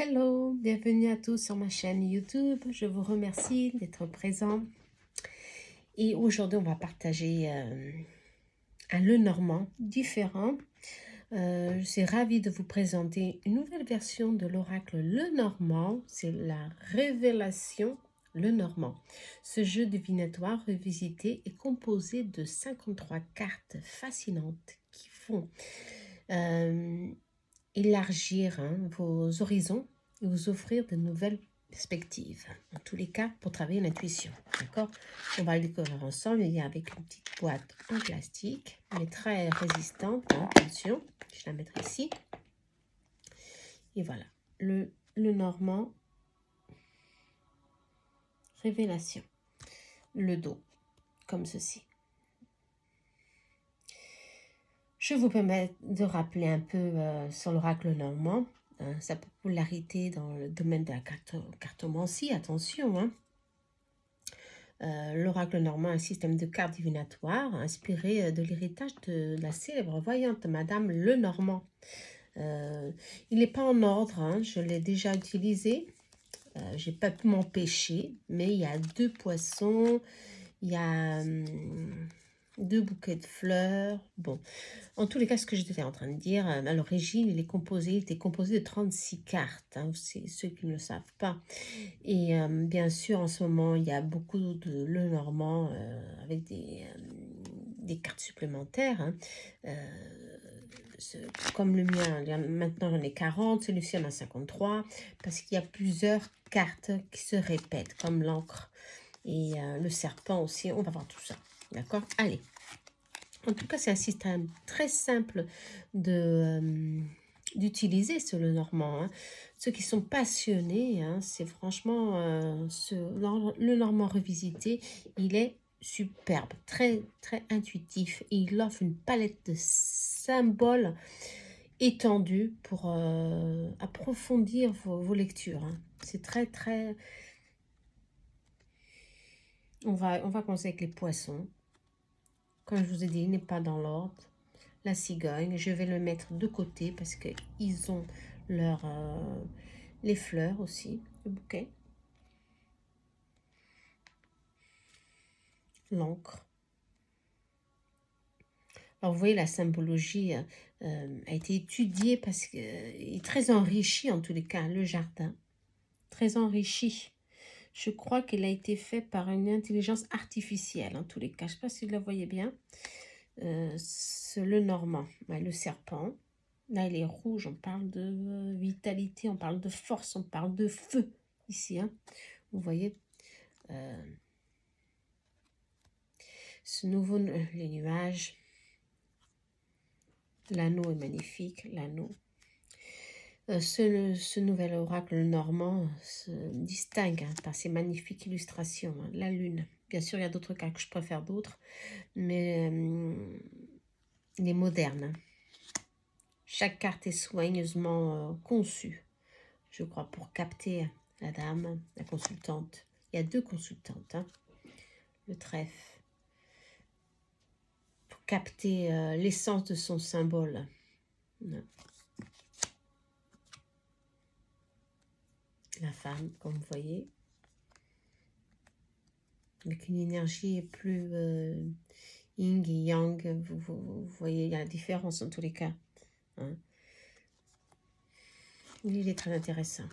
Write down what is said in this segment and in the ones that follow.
Hello, bienvenue à tous sur ma chaîne YouTube. Je vous remercie d'être présents. Et aujourd'hui, on va partager un Lenormand différent. Je suis ravie de vous présenter une nouvelle version de l'oracle Lenormand. C'est la révélation Lenormand. Ce jeu divinatoire revisité est composé de 53 cartes fascinantes qui font élargir vos horizons et vous offrir de nouvelles perspectives. En tous les cas, pour travailler l'intuition. D'accord? On va le découvrir ensemble. Il y a avec une petite boîte en plastique, mais très résistante. Attention, je la mettrai ici. Et voilà, le Normand révélation. Le dos, comme ceci. Je vous permets de rappeler un peu sur l'oracle normand, sa popularité dans le domaine de la cartomancie. Attention, l'oracle normand est un système de cartes divinatoires inspiré de l'héritage de la célèbre voyante Madame Lenormand. Il n'est pas en ordre, je l'ai déjà utilisé. J'ai pas pu m'empêcher, mais il y a 2 poissons, il y a 2 bouquets de fleurs. Bon, en tous les cas, ce que j'étais en train de dire, à l'origine, il était composé de 36 cartes, c'est ceux qui ne le savent pas. Et bien sûr, en ce moment, il y a beaucoup de Lenormand avec des cartes supplémentaires. Comme le mien, maintenant j'en ai 40, celui-ci en a 53, parce qu'il y a plusieurs cartes qui se répètent, comme l'encre et le serpent aussi. On va voir tout ça, d'accord? Allez. En tout cas, c'est un système très simple d'utiliser ce Lenormand. Ceux qui sont passionnés, c'est franchement le Normand revisité, il est superbe, très très intuitif et il offre une palette de symboles étendus pour approfondir vos lectures. C'est très très... On va commencer avec les poissons. Comme je vous ai dit, il n'est pas dans l'ordre. La cigogne, je vais le mettre de côté parce qu'ils ont les fleurs aussi, le bouquet. L'encre. Alors vous voyez, la symbologie a été étudiée parce qu'il est très enrichi en tous les cas, le jardin. Très enrichi. Je crois qu'il a été fait par une intelligence artificielle en tous les cas. Je ne sais pas si vous la voyez bien. C'est le Normand, le serpent. Là, il est rouge, on parle de vitalité, on parle de force, on parle de feu ici. Vous voyez, ce nouveau, les nuages, l'anneau est magnifique, l'anneau. Ce nouvel oracle normand se distingue par ses magnifiques illustrations. La lune, bien sûr, il y a d'autres cas que je préfère d'autres, mais il est moderne. Chaque carte est soigneusement conçue, je crois, pour capter la dame, la consultante. Il y a 2 consultantes, le trèfle, pour capter l'essence de son symbole. La femme, comme vous voyez, avec une énergie plus yin et yang. Vous voyez, il y a la différence en tous les cas. Il est très intéressant.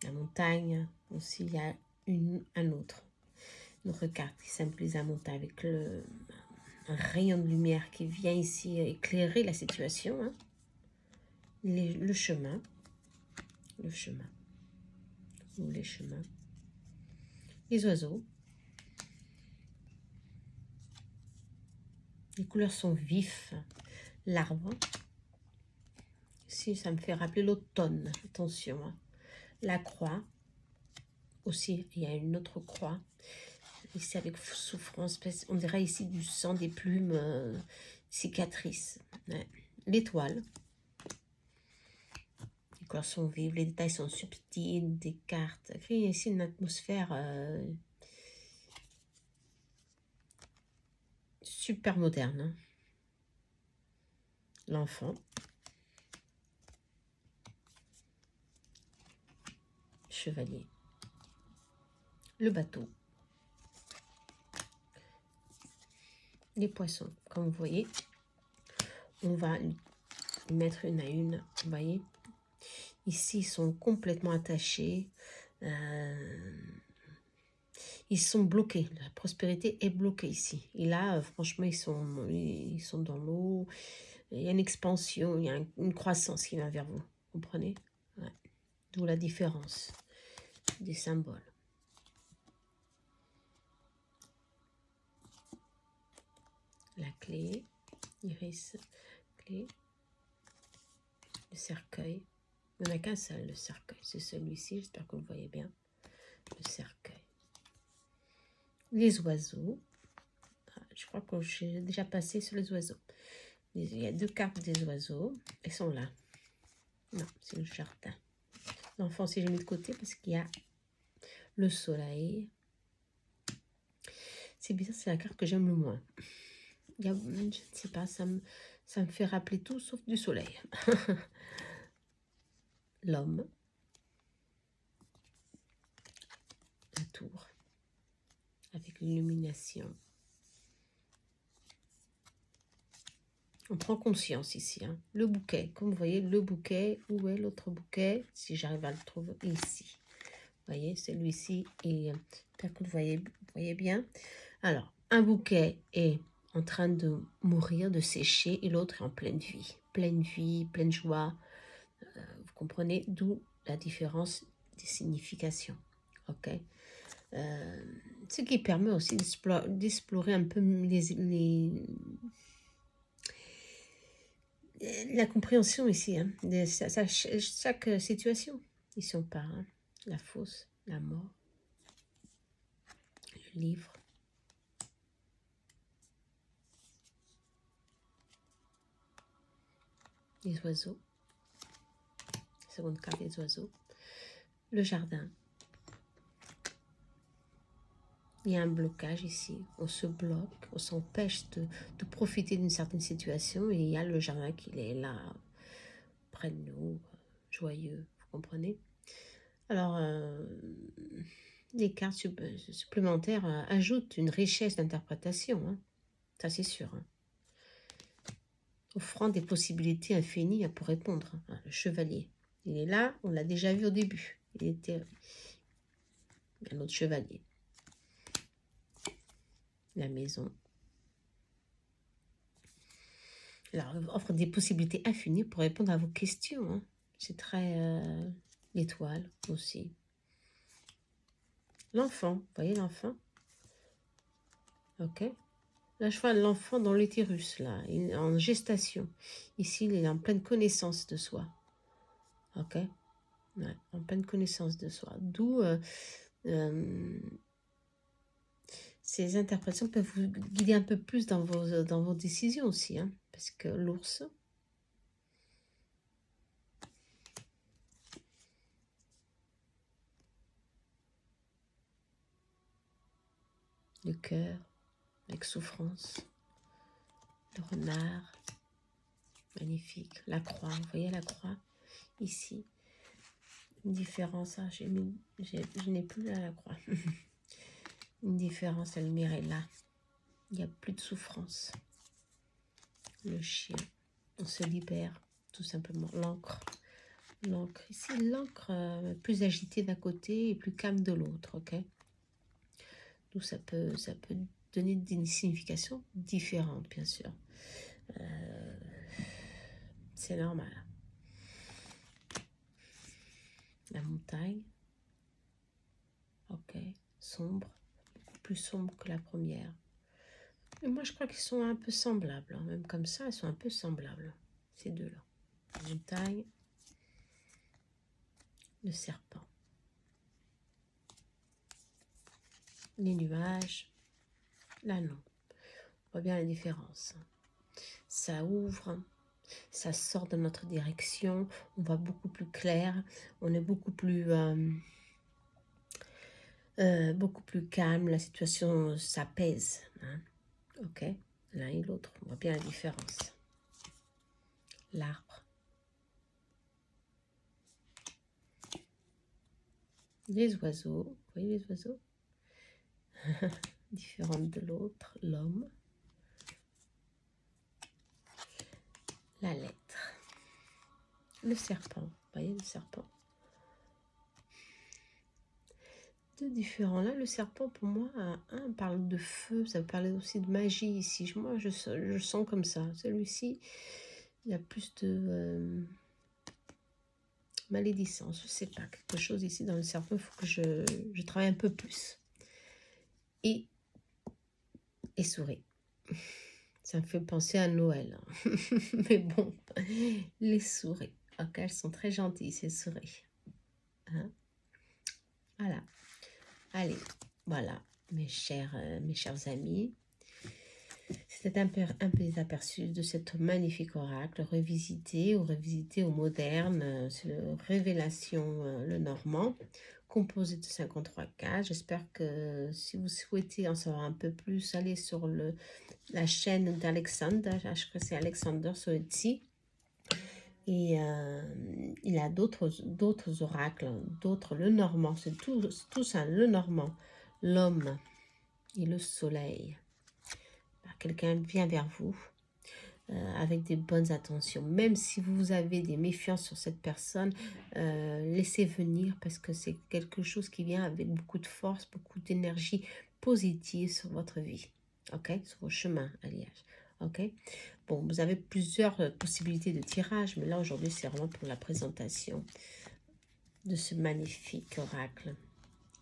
La montagne, aussi, il y a une autre carte qui symbolise la montagne avec un rayon de lumière qui vient ici éclairer la situation. Le chemin. Ou les chemins. Les oiseaux. Les couleurs sont vives. L'arbre. Ici, ça me fait rappeler l'automne. Attention. La croix. Aussi, il y a une autre croix. Ici, avec souffrance. On dirait ici du sang, des plumes, cicatrices. Ouais. L'étoile. Les couleurs sont vives, les détails sont subtils, des cartes. Il y a ici une atmosphère super moderne. L'enfant. chevalier. Le bateau. Les poissons, comme vous voyez. On va les mettre une à une, vous voyez. Ici, ils sont complètement attachés. Ils sont bloqués. La prospérité est bloquée ici. Et là, franchement, ils sont dans l'eau. Il y a une expansion, il y a une croissance qui vient vers vous. Vous comprenez? Ouais. D'où la différence des symboles. La clé, iris, clé, le cercueil. Il n'y en a qu'un seul, le cercueil. C'est celui-ci, j'espère que vous le voyez bien. Le cercueil. Les oiseaux. Ah, je crois que j'ai déjà passé sur les oiseaux. Il y a 2 cartes des oiseaux. Elles sont là. Non, c'est le jardin. L'enfant, si j'ai mis de côté parce qu'il y a le soleil. C'est bizarre, c'est la carte que j'aime le moins. Je ne sais pas, ça me fait rappeler tout sauf du soleil. L'homme. La tour. Avec l'illumination. On prend conscience ici. Hein. Le bouquet. Comme vous voyez, le bouquet. Où est l'autre bouquet? Si j'arrive à le trouver ici. Vous voyez, celui-ci. J'espère que vous voyez bien. Alors, un bouquet est en train de mourir, de sécher, et l'autre est en pleine vie. Pleine vie, pleine joie. Vous comprenez? D'où la différence des significations. Ok? Ce qui permet aussi d'explorer un peu la compréhension ici, hein, de chaque situation. Ici on part, hein, la fosse, la mort, le livre. Les oiseaux. Seconde carte des oiseaux. Le jardin. Il y a un blocage ici. On se bloque, on s'empêche de profiter d'une certaine situation. Et il y a le jardin qui est là, près de nous, joyeux. Vous comprenez? Alors, les cartes supplémentaires ajoutent une richesse d'interprétation. Hein. Ça, c'est sûr. Hein. Offrant des possibilités infinies pour répondre. Hein. Le chevalier. Il est là, on l'a déjà vu au début. Il était un autre chevalier. La maison. Alors, offre des possibilités infinies pour répondre à vos questions. Hein. C'est très... l'étoile aussi. L'enfant, vous voyez l'enfant? Ok. Là, je vois l'enfant dans l'utérus, là, en gestation. Ici, il est en pleine connaissance de soi. Ok. Ouais, en pleine connaissance de soi. D'où ces interprétations peuvent vous guider un peu plus dans vos décisions aussi. Hein, parce que l'ours... Le cœur, avec souffrance. Le renard, magnifique. La croix, vous voyez la croix ici. Une différence, ah, je n'ai plus là la croix. Une différence, la lumière est là. Il n'y a plus de souffrance. Le chien, on se libère, tout simplement. L'encre. L'encre, ici, l'encre plus agitée d'un côté et plus calme de l'autre, ok? Donc ça peut donner des significations différentes, bien sûr. C'est normal. La montagne. Ok. Sombre. Beaucoup plus sombre que la première. Et moi, je crois qu'ils sont un peu semblables. Hein. Même comme ça, ils sont un peu semblables. Ces deux-là. La montagne. Le serpent. Les nuages. L'anneau. On voit bien la différence. Ça ouvre. Ça sort de notre direction. On voit beaucoup plus clair. On est beaucoup plus calme. La situation s'apaise. Hein. Ok, l'un et l'autre, on voit bien la différence. L'arbre. les oiseaux. Vous voyez les oiseaux? Différentes de l'autre, l'homme. La lettre. Le serpent. Vous voyez le serpent? Deux différents. Là, le serpent, pour moi, un parle de feu. Ça parle aussi de magie ici. Moi, je sens comme ça. Celui-ci, il y a plus de malédicence. Je sais pas. Quelque chose ici dans le serpent. Il faut que je travaille un peu plus. Et souris. Ça me fait penser à Noël. Mais bon, les souris. Ok, elles sont très gentilles, ces souris. Hein? Voilà. Allez, voilà, mes chers amis. C'était un peu aperçu de cette magnifique oracle revisité au moderne. C'est le Révélation le Normand, composé de 53 cases. J'espère que si vous souhaitez en savoir un peu plus, allez sur la chaîne d'Alexander. Je crois que c'est Alexander Soetsi. Et il a d'autres oracles, le Normand, c'est tout ça, le Normand, l'homme et le soleil. Quelqu'un vient vers vous avec des bonnes intentions. Même si vous avez des méfiances sur cette personne, laissez venir parce que c'est quelque chose qui vient avec beaucoup de force, beaucoup d'énergie positive sur votre vie. Ok, sur vos chemins, alliage. Ok. Bon, vous avez plusieurs possibilités de tirage, mais là aujourd'hui c'est vraiment pour la présentation de ce magnifique oracle,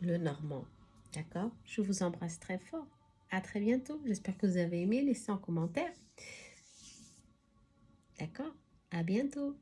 le Normand. D'accord? Je vous embrasse très fort. À très bientôt. J'espère que vous avez aimé. Laissez en commentaire. D'accord? À bientôt.